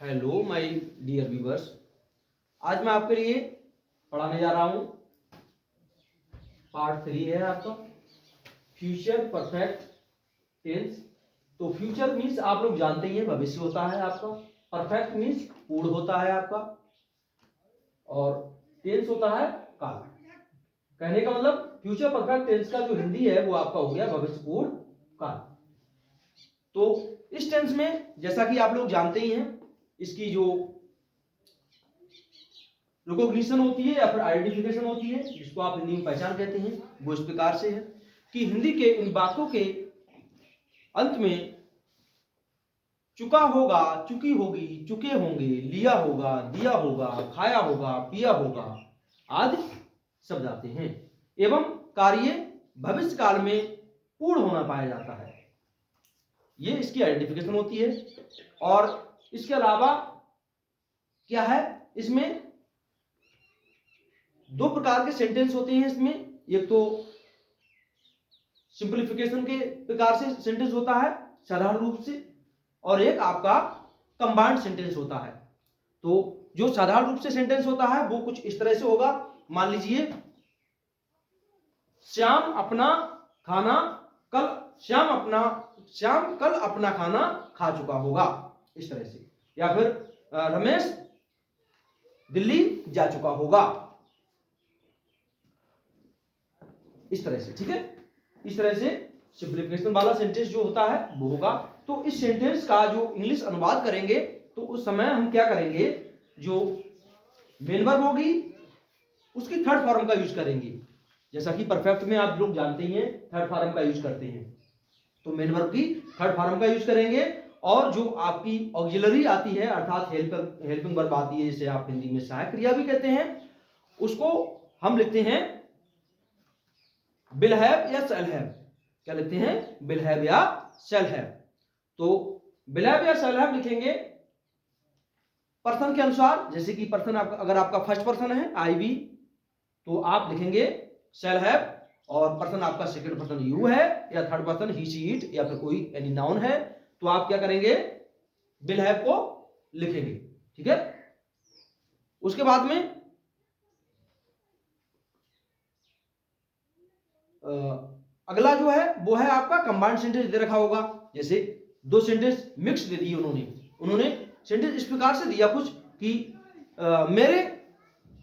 Hello my dear viewers. आज मैं आपके लिए पढ़ाने जा रहा हूं पार्ट 3 है आपका फ्यूचर परफेक्ट टेंस। तो फ्यूचर मीन्स आप लोग जानते ही हैं भविष्य होता है आपका, परफेक्ट मीन्स पूर्ण होता है आपका, और टेंस होता है काल। कहने का मतलब फ्यूचर परफेक्ट टेंस का जो हिंदी है वो आपका हो गया भविष्य पूर्ण काल। तो इस टेंस में जैसा कि आप लोग जानते ही हैं इसकी जो रिकॉग्निशन होती है या फिर आइडेंटिफिकेशन होती है जिसको आप हिंदी में पहचान कहते हैं, वो इस प्रकार से है कि हिंदी के इन वाक्यों के अंत में चुका होगा, चुकी होगी, चुके होंगे, लिया होगा, दिया होगा, खाया होगा, पिया होगा आदि शब्द आते हैं एवं कार्य भविष्य काल में पूर्ण होना पाया जाता है। ये इसकी आइडेंटिफिकेशन होती है। और इसके अलावा क्या है, इसमें दो प्रकार के सेंटेंस होते हैं। इसमें एक तो सिंपलीफिकेशन के प्रकार से सेंटेंस होता है साधारण रूप से, और एक आपका कंबाइंड सेंटेंस होता है। तो जो साधारण रूप से सेंटेंस होता है वो कुछ इस तरह से होगा। मान लीजिए श्याम कल अपना खाना खा चुका होगा, इस तरह से। या फिर रमेश दिल्ली जा चुका होगा, इस तरह से। ठीक है, इस तरह से सिंपलीफिकेशन वाला सेंटेंस जो होता है वो होगा। तो इस सेंटेंस का जो इंग्लिश अनुवाद करेंगे तो उस समय हम क्या करेंगे, जो मेन वर्ब होगी उसकी थर्ड फॉर्म का यूज करेंगे। जैसा कि परफेक्ट में आप लोग जानते ही हैं थर्ड फॉर्म का यूज करते हैं, तो मेन वर्ब की थर्ड फॉर्म का यूज करेंगे। और जो आपकी ऑक्सिलरी आती है अर्थात हेल्पिंग वर्ब आती है, जिसे आप हिंदी में सहायक क्रिया भी कहते हैं, उसको हम लिखते हैं विल हैव या शैल हैव। क्या लिखते हैं, विल हैव या शैल हैव। तो विल हैव या शैल हैव लिखेंगे पर्सन के अनुसार। जैसे कि पर्सन अगर आपका फर्स्ट पर्सन है आई वी तो आप लिखेंगे शैल हैव, और पर्सन आपका सेकंड पर्सन यू है या third person he she it या फिर कोई एनी नाउन है तो आप क्या करेंगे, विल हैव को लिखेंगे। ठीक है, उसके बाद में अगला जो है वो है आपका कंबाइंड सेंटेंस दे रखा होगा। जैसे दो सेंटेंस मिक्स दे दिए उन्होंने सेंटेंस इस प्रकार से दिया कुछ कि मेरे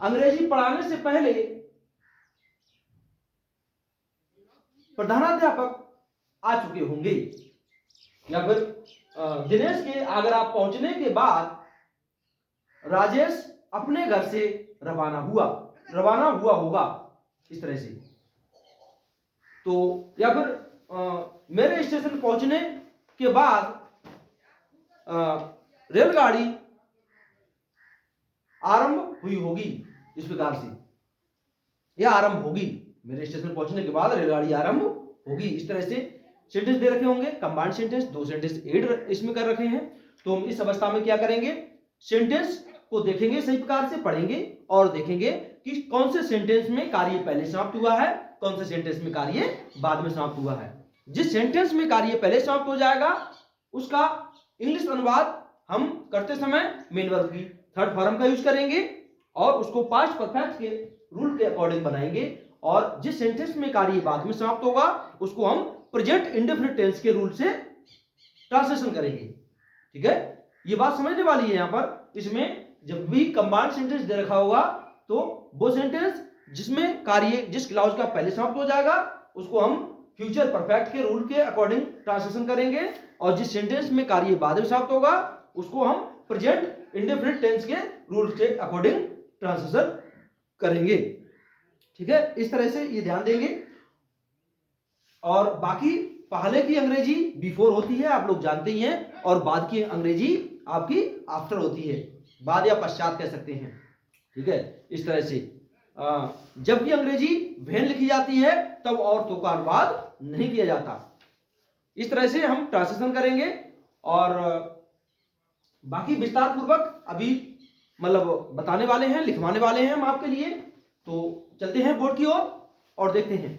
अंग्रेजी पढ़ाने से पहले प्रधानाध्यापक आ चुके होंगे, या फिर दिनेश के आगरा पहुंचने के बाद राजेश अपने घर से रवाना हुआ होगा, इस तरह से। तो या फिर मेरे स्टेशन पहुंचने के बाद रेलगाड़ी आरंभ हुई होगी, इस प्रकार से, या आरंभ होगी। मेरे स्टेशन पहुंचने के बाद रेलगाड़ी आरंभ होगी, इस तरह से सेंटेंस दे रखे होंगे। कंबाइंड सेंटेंस दो सेंटेंस एड इसमें कर रखे हैं। तो हम इस अवस्था में क्या करेंगे, सेंटेंस को देखेंगे, सही प्रकार से पढ़ेंगे और देखेंगे कि कौन से सेंटेंस में कार्य पहले समाप्त हुआ है, कौन से सेंटेंस में कार्य बाद में समाप्त हुआ है। जिस सेंटेंस में कार्य पहले समाप्त हो जाएगा उसका इंग्लिश अनुवाद हम करते समय मेन वर्ब की थर्ड फॉर्म का यूज करेंगे और उसको पास्ट परफेक्ट के रूल के अकॉर्डिंग बनाएंगे। और जिस सेंटेंस में कार्य बाद में समाप्त होगा उसको हम प्रेजेंट इंडेफिनिट टेंस के रूल से ट्रांसलेशन करेंगे। ठीक है, ये बात समझने वाली है। यहां पर इसमें जब भी कंबाइंड सेंटेंस दे रखा होगा तो वो सेंटेंस जिसमें कार्य जिस क्लॉज का पहले समाप्त हो जाएगा उसको हम फ्यूचर परफेक्ट के रूल के अकॉर्डिंग ट्रांसलेशन करेंगे, और जिस सेंटेंस में कार्य बाद में समाप्त होगा उसको हम प्रेजेंट इंडेफिनिट टेंस के रूल के अकॉर्डिंग ट्रांसलेशन करेंगे। ठीक है, इस तरह से ये ध्यान देंगे। और बाकी पहले की अंग्रेजी बिफोर होती है, आप लोग जानते ही हैं, और बाद की अंग्रेजी आपकी आफ्टर होती है, बाद या पश्चात कह सकते हैं। ठीक है, इस तरह से जब भी अंग्रेजी व्हेन लिखी जाती है तब और तो का अनुवाद नहीं किया जाता। इस तरह से हम ट्रांसलेशन करेंगे और बाकी विस्तार पूर्वक अभी मतलब बताने वाले हैं, लिखवाने वाले हैं हम आपके लिए। तो चलते हैं बोर्ड की ओर और देखते हैं।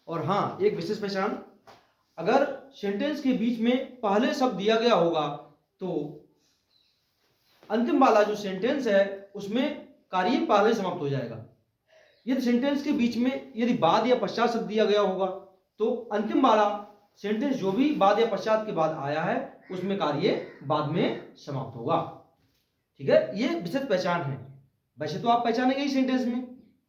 और हाँ, एक विशेष पहचान, अगर सेंटेंस के बीच में पहले शब्द दिया गया होगा तो अंतिम वाला जो सेंटेंस है उसमें कार्य पहले समाप्त हो जाएगा। यदि सेंटेंस के बीच में यदि बाद या पश्चात शब्द दिया गया होगा तो अंतिम वाला सेंटेंस जो भी बाद या पश्चात के बाद आया है उसमें कार्य बाद में समाप्त होगा। ठीक है, ये विशेष पहचान है। वैसे तो आप पहचानेंगे ही सेंटेंस में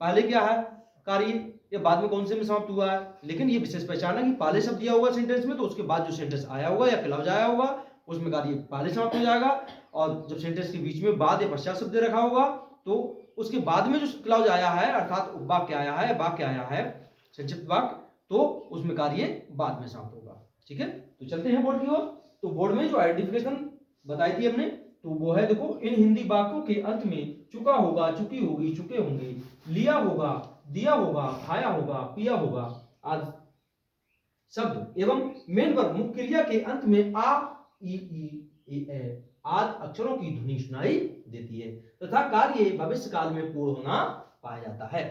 पहले क्या है कार्य या बाद में कौन से में समाप्त हुआ है, लेकिन ये विशेष पहचान है कि पहले शब्द दिया होगा सेंटेंस में तो उसके बाद जो सेंटेंस आया होगा या क्लॉज आया होगा उसमें कार्य पहले समाप्त हो जाएगा, और जब सेंटेंस के बीच में बाद या पश्चात शब्द रखा होगा तो उसके बाद में जो क्लॉज आया है अर्थात उपवाक्य आया है, वाक्य आया है, संक्षिप्त वाक्य, तो उसमें कार्य बाद में समाप्त होगा। ठीक है, तो चलते हैं बोर्ड की ओर। तो बोर्ड में जो आइडेंटिफिकेशन बताई थी हमने तो वो है, देखो, इन हिंदी वाक्यों के अंत में चुका होगा, चुकी होगी, चुके होंगे, लिया होगा, दिया होगा, खाया होगा, पिया होगा आदि शब्द एवं मेन वर्ब मुख्य क्रिया के अंत में आ, ई, ए आदि अक्षरों की ध्वनि सुनाई देती है तथा कार्य भविष्य काल में पूर्ण होना पाया जाता है।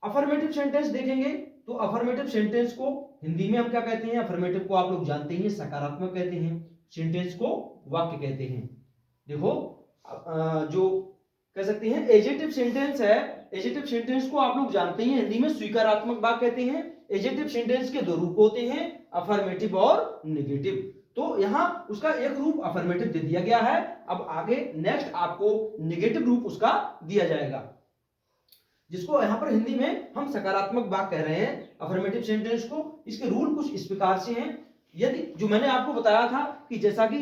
अफर्मेटिव सेंटेंस देखेंगे तो अफर्मेटिव सेंटेंस को हिंदी में हम क्या कहते हैं? अफर्मेटिव को आप लोग जानते हैं सकारात्मक कहते हैं, सेंटेंस को वाक्य कहते हैं। देखो जो कह सकते हैं एजेटिव सेंटेंस है, एजेटिव सेंटेंस को आप लोग जानते हैं हिंदी में स्वीकारात्मक वाक्य कहते हैं। एजेटिव सेंटेंस के दो रूप होते हैं, अफर्मेटिव और नेगेटिव। तो यहां उसका एक रूप अफर्मेटिव दे दिया गया है, अब आगे नेक्स्ट आपको नेगेटिव रूप उसका दिया जाएगा जिसको यहां पर हिंदी में हम सकारात्मक वाक्य कह रहे हैं अफर्मेटिव सेंटेंस को। इसके रूल कुछ इस प्रकार से हैं। यदि जो मैंने आपको बताया था कि जैसा कि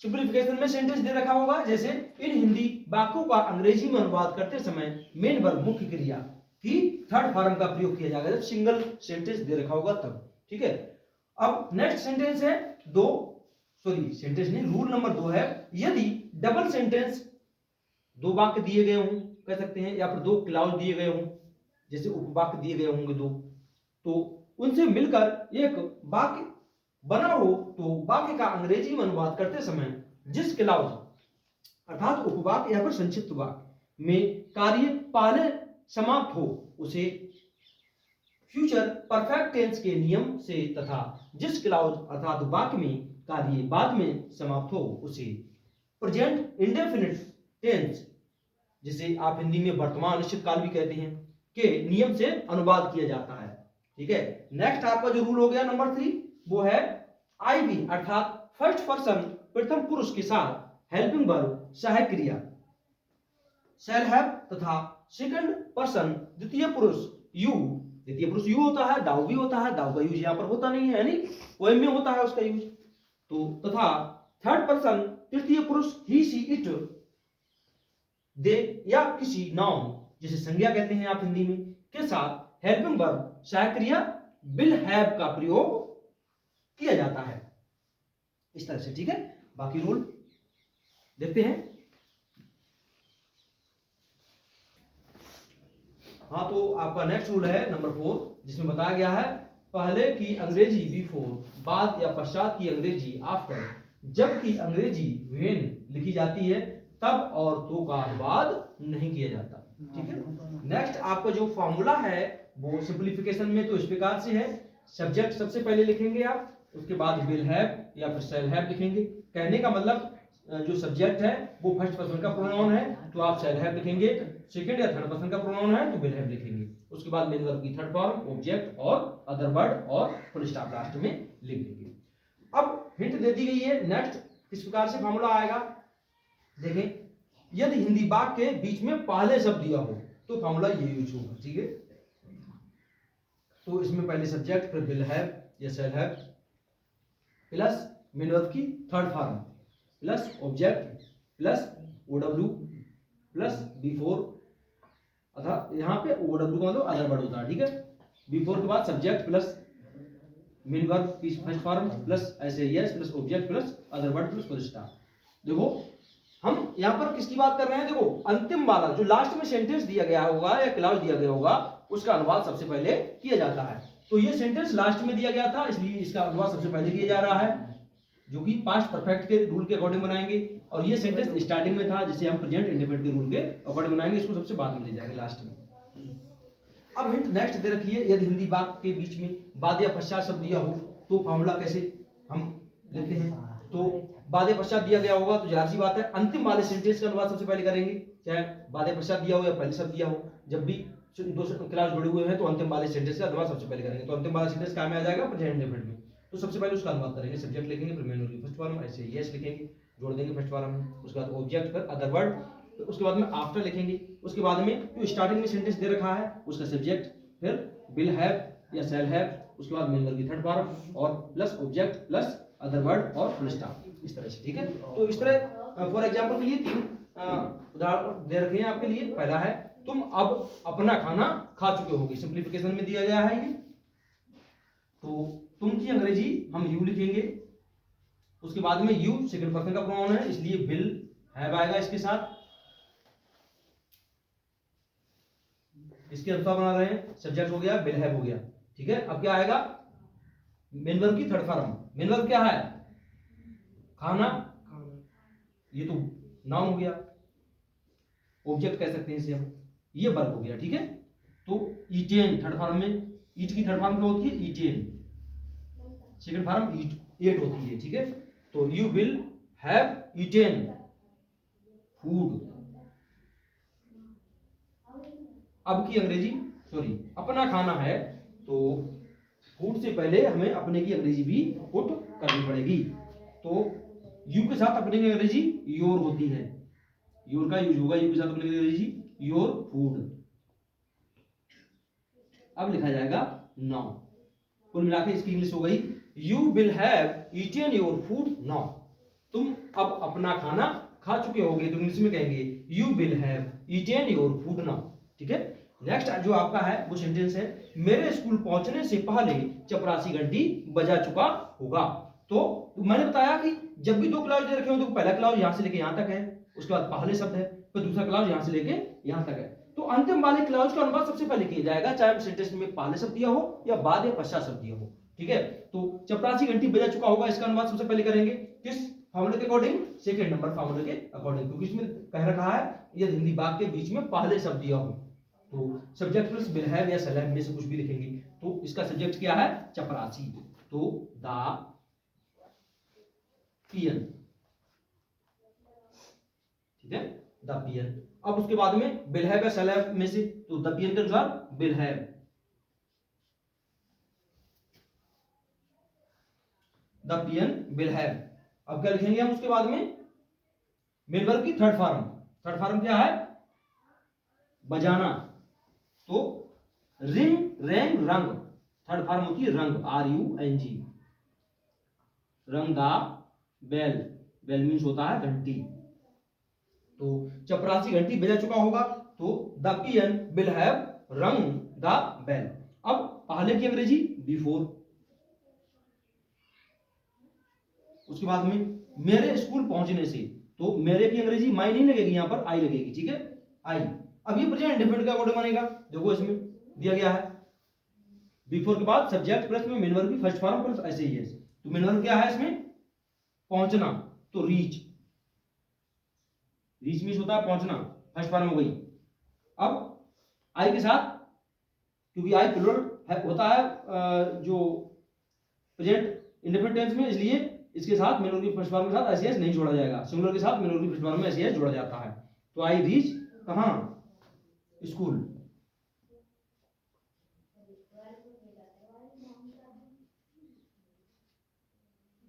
सिंपलीफिकेशन में सेंटेंस दे रखा होगा, जैसे इन हिंदी वाक्यों का अंग्रेजी में अनुवाद करते समय मेन वर्ब मुख्य क्रिया की थर्ड फॉर्म का प्रयोग किया जाएगा, जब सिंगल सेंटेंस दे रखा होगा तब। ठीक है, अब नेक्स्ट सेंटेंस है सेंटेंस नहीं, रूल नंबर 2 है, यदि डबल सेंटेंस दो वाक्य दिए गए हों कह सकते हैं, या फिर दो क्लॉज दिए गए हों, जैसे उपवाक्य दिए गए होंगे दो, तो उनसे मिलकर एक वाक्य बना हो तो वाक्य का अंग्रेजी में अनुवाद करते समय जिस क्लॉज अर्थात उपवाक्य या फिर संक्षिप्त वाक्य में कार्य पहले समाप्त हो उसे फ्यूचर परफेक्ट टेंस के नियम से तथा जिस क्लॉज अर्थात वाक्य में कार्य बाद में समाप्त हो उसे प्रेजेंट इंडेफिनिट टेंस, जिसे आप हिंदी में वर्तमान अनिश्चित काल भी कहते हैं, के नियम से अनुवाद किया जाता है। ठीक है, नेक्स्ट आपका जो रूल हो गया नंबर 3 वो है आईवी अर्थात फर्स्ट पर्सन प्रथम पुरुष के साथ हेल्पिंग वर्ब सहायक क्रिया शैल हैव तथा सेकंड पर्सन द्वितीय पुरुष यू, द्वितीय पुरुष यू होता है, दाऊ भी होता है, दाऊ का यूज यहाँ पर होता नहीं है, यानी पोएम में होता है उसका यूज, तो तथा थर्ड पर्सन तृतीय पुरुष ही सी इट दे या किसी नाउन जिसे संज्ञा कहते हैं आप हिंदी में के साथ हेल्पिंग वर्ब सहायक क्रिया विल हैव का प्रयोग किया जाता है इस तरह से। ठीक है, बाकी रूल देखते हैं। हाँ, तो आपका नेक्स्ट रूल है नंबर 4 जिसमें बताया गया है पहले की अंग्रेजी बिफोर, बाद या पश्चात की अंग्रेजी आफ्टर, जबकि अंग्रेजी व्हेन लिखी जाती है तब और तो का अनुवाद नहीं किया जाता। ठीक है, नेक्स्ट आपका जो फॉर्मूला है वो सिंपलीफिकेशन में तो इस प्रकार से है, सब्जेक्ट सबसे पहले लिखेंगे आप, उसके बाद विल हैव या फिर शैल हैव लिखेंगे। कहने का मतलब जो सब्जेक्ट है वो फर्स्ट पर्सन का प्रोनाउन है तो आप शैल हैव लिखेंगे, सेकंड या थर्ड पर्सन का प्रोनाउन है तो विल हैव लिखेंगे, उसके बाद मेन वर्ब की थर्ड फॉर्म ऑब्जेक्ट और अदर वर्ड और फुल स्टॉप लास्ट में लिख देंगे। अब हिंट दे दी गई है, नेक्स्ट किस प्रकार से फॉर्मूला आएगा देखें, यदि हिंदी वाक्य के बीच में पहले शब्द दिया हो तो फॉर्मूला ये यूज होगा। ठीक है, तो इसमें पहले सब्जेक्ट फिर विल हैव या shall have plus main verb की third form plus object plus OW plus before, अर्थात यहाँ पे ओडब्ल्यू का मतलब अदर वर्ड होता है। ठीक है, बिफोर के बाद सब्जेक्ट प्लस मेन वर्ब की फर्स्ट फॉर्म प्लस ऐसे yes plus object plus other word plus full stop. देखो हम यहाँ पर किसकी बात कर रहे हैं, देखो अंतिम वाला जो लास्ट में सेंटेंस दिया गया होगा या क्लॉज दिया गया होगा उसका अनुवाद सबसे पहले किया जाता है। तो ये सेंटेंस लास्ट में दिया गया था इसलिए इसका अनुवाद सबसे पहले किया जा रहा है, जो कि पास्ट परफेक्ट के रूल के अकॉर्डिंग बनाएंगे, और ये सेंटेंस स्टार्टिंग में था जिसे हम प्रेजेंट इंडेफिनिट के रूल के अकॉर्डिंग बनाएंगे, इसको सबसे बाद में ले जाएंगे लास्ट में। अब हिंट नेक्स्ट दे रखी है, यदि हिंदी वाक्य के बीच में बाद या पश्चात शब्द दिया हो तो फॉर्मूला कैसे हम लिखते हैं। तो बाद या पश्चात दिया गया होगा तो जाहिर सी बात है अंतिम वाले सेंटेंस का अनुवाद सबसे पहले करेंगे, चाहे बाद या पश्चात दिया हो या पहले शब्द दिया हो। जब भी दो क्लास जुड़े हुए हैं तो अंतिम वाले सेंटेंस का अनुवाद सबसे पहले करेंगे। तो अंतिम वाला सेंटेंस क्या में आ जाएगा, प्रेजेंट इंडेफिनिट में। तो सबसे पहले उसका अनुवाद करेंगे, सब्जेक्ट लिखेंगे, फिर मेन वर्ब की फर्स्ट फॉर्म, ऐसे यस लिखेंगे, जोड़ देंगे फर्स्ट फॉर्म में, उसके बाद ऑब्जेक्ट, फिर अदर वर्ड, फिर उसके बाद में आफ्टर लिखेंगे, उसके बाद में जो स्टार्टिंग में सेंटेंस दे रखा है उसका सब्जेक्ट, फिर विल हैव या शैल हैव, उसके बाद मेन वर्ब की थर्ड फॉर्म और plus object plus other word और फुल स्टॉप, इस तरह से। ठीक है, तो इस तरह फॉर एग्जांपल के लिए तीन उदाहरण दे रखे हैं आपके लिए। पहला है तुम अब अपना खाना खा चुके होगे, सिंप्लीफिकेशन में दिया गया है ये। तो तुम की अंग्रेजी हम यू लिखेंगे, उसके बाद में यू सेकंड पर्सन का प्रोनाउन है इसलिए विल हैव आएगा इसके साथ, इसके अनुसार बना रहे हैं, सब्जेक्ट हो गया, विल हैव हो गया। ठीक है, अब क्या आएगा, मेन वर्ब की थर्ड फॉर्म। मेन वर्ब क्या है, खाना, ये तो नाउन हो गया, ऑब्जेक्ट कह सकते हैं इसे हम, ये वर्ब हो गया। ठीक है, तो ईटेन थर्ड फॉर्म में, ईट की थर्ड फॉर्म क्या होती है, ईटेन, सेकंड फॉर्म एट होती है। ठीक है, तो you will have eaten food. अब की अंग्रेजी, सॉरी, अपना खाना है तो फूड से पहले हमें अपने की अंग्रेजी भी पुट करनी पड़ेगी। तो यू के साथ अपने की अंग्रेजी योर होती है, योर का यूज होगा, यू के साथ अपने की अंग्रेजी योर फूड। अब लिखा जाएगा नाउ, कुल मिलाकर इसकी इंग्लिश हो गई, you will have eaten your food now. तुम अब अपना खाना खा चुके होगे, तो इंग्लिश में कहेंगे you will have eaten your food now. ठीक है, नेक्स्ट जो आपका है वो सेंटेंस है, मेरे स्कूल पहुंचने से पहले चपरासी घंटी बजा चुका होगा। तो मैंने बताया कि जब भी दो क्लाउज दे रखे हो तो पहला क्लाउज यहां से लेके यहां तक है, उसके बाद पहले शब्द है, फिर दूसरा क्लाउज यहां से लेके यहां तक है। तो अंतिम वाले क्लाउज का अनुवाद सबसे पहले किया जाएगा, चाहे सेंटेंस में पहले शब्द दिया हो या बाद या पश्चात शब्द दिया हो। ठीक है, तो चपरासी घंटी बजा चुका होगा, इसका अनुवाद सबसे पहले करेंगे किस फॉर्मूले के अकॉर्डिंग, सेकंड नंबर फॉर्मूले के अकॉर्डिंग, क्योंकि इसमें कह रखा है यदि हिंदी वाक्य के बीच में पहले शब्द दिया हो तो सब्जेक्ट प्लस विल हैव या शैल हैव में से कुछ भी लिखेंगे। तो इसका सब्जेक्ट क्या है, चपरासी, तो द पियन। ठीक है, द पियन। अब उसके बाद में विल हैव या शैल हैव में से, तो द पियन के अनुसार will have, the peon will have. अब क्या लिखेंगे हम उसके बाद में, मेन वर्ब की थर्ड फॉर्म, थर्ड फॉर्म क्या है, बजाना, तो रिंग रैंग रंग, थर्ड फॉर्म होती है रंग, RUNG, रंग द बेल, बेल मीन्स होता है घंटी। तो चपरासी घंटी बजा चुका होगा, तो the peon will have rung the bell. अब पहले की अंग्रेजी बिफोर, उसके बाद में मेरे स्कूल पहुंचने से, तो मेरे की अंग्रेजी माई नहीं लगेगी, यहां पर आई लगेगी। ठीक है, आई। अब ये प्रेजेंट इंडेफिनिट का अकॉर्डिंग बनेगा, देखो इसमें दिया गया है बिफोर के बाद सब्जेक्ट प्लस में मेन वर्ब की फर्स्ट फॉर्म प्लस ऐसे ही है। तो मेन वर्ब क्या है इसमें, पहुंचना, तो रीच, रीच मीन्स होता है पहुंचना, फर्स्ट फॉर्म हो गई। अब आई के साथ, क्योंकि आई प्लूरल होता है जो प्रेजेंट इंडेफिनिट टेंस में, इसलिए इसके साथ मेन वर्ब की फर्स्ट फॉर्म के साथ एसएस नहीं जोड़ा जाएगा, सिंगुलर के साथ मेन वर्ब की फर्स्ट फॉर्म में एसएस जोड़ा जाता है। तो आई रीच कहां, स्कूल।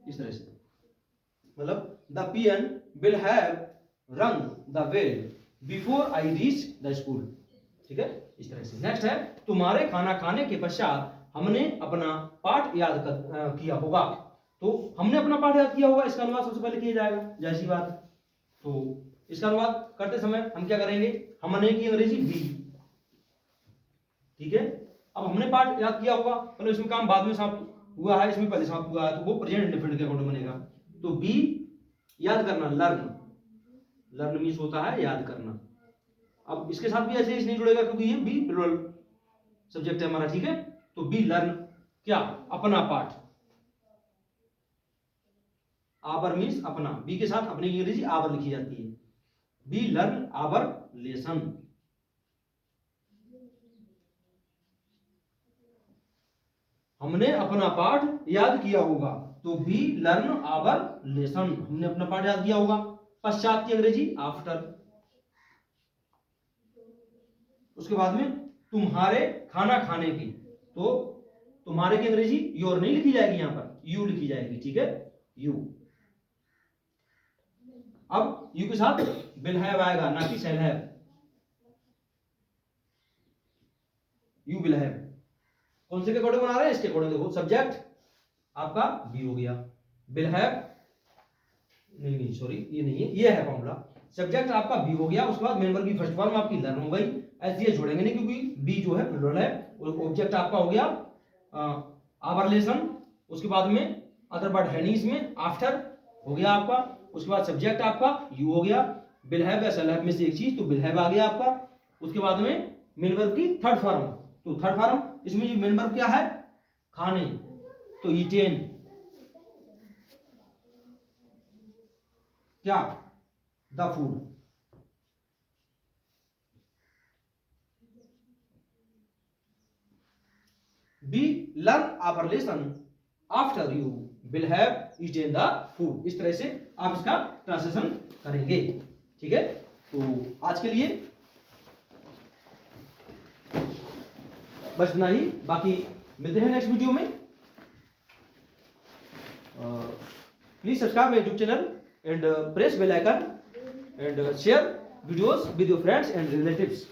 इस तरह से, मतलब the peon will have rung the bell before I reach the school. ठीक है, इस तरह से। नेक्स्ट है, तुम्हारे खाना खाने के पश्चात हमने अपना पाठ याद किया होगा। तो हमने अपना पाठ याद किया होगा, इसका अनुवाद सबसे पहले किया जाएगा, जैसी बात। तो इसका अनुवाद करते समय हम क्या करेंगे, हमने की अंग्रेजी बी। ठीक है, अब हमने पाठ याद किया होगा, मतलब इसमें काम बाद में समाप्त हुआ है, इसमें पहले समाप्त हुआ है, तो वो प्रेजेंट इंडेफिनिट के अकॉर्डिंग बनेगा। तो बी याद करना, लर्न, लर्न मीन्स होता है याद करना। अब इसके साथ भी ऐसे नहीं जुड़ेगा क्योंकि ये बी प्लूरल सब्जेक्ट है हमारा। ठीक है, तो बी लर्न क्या, अपना पाठ, आवर मीन्स अपना, बी के साथ अपनी अंग्रेजी आवर लिखी जाती है, बी लर्न आवर लेसन। हमने अपना पाठ याद किया होगा, तो बी लर्न आवर लेसन, हमने अपना पाठ याद किया होगा। पश्चात की अंग्रेजी आफ्टर। उसके बाद में तुम्हारे खाना खाने की, तो तुम्हारे की अंग्रेजी योर नहीं लिखी जाएगी, यहां पर यू लिखी जाएगी, ठीक है, यू। अब यू के साथ विल हैव आएगा, ना कि shall have. You will have कौन से के अकॉर्डिंग बना रहे हैं, इसके अकॉर्डिंग। देखो सब्जेक्ट आपका बी हो गया, विल हैव नहीं सॉरी ये नहीं है, ये है फॉर्मूला। सब्जेक्ट आपका बी हो गया, उसके बाद मेन वर्ब की फर्स्ट फॉर्म आपकी लर्न हो गई। ऐसे ये छोड़ेंगे नहीं क्योंकि बी जो है प्लूरल है। ऑब्जेक्ट आपका हो गया आवर लेसन, उसके बाद में अदर वर्ड है नहीं इसमें, आफ्टर हो गया आपका। उसके बाद सब्जेक्ट आपका यू हो गया, विल हैव या शैल हैव में से एक चीज, तो विल हैव आ गया आपका। उसके बाद में मेन वर्ब की थर्ड फॉर्म, तो थर्ड फॉर्म इसमें जो मेन वर्ब क्या है, खाने, तो ईटेन, क्या, the food. We learn our lesson after you will have eaten the food. इस तरह से आप इसका ट्रांसलेशन करेंगे, ठीक है। तो आज के लिए बस इतना ही, बाकी मिलते हैं नेक्स्ट वीडियो में। Please subscribe my YouTube channel and press bell icon and share videos with your friends and relatives.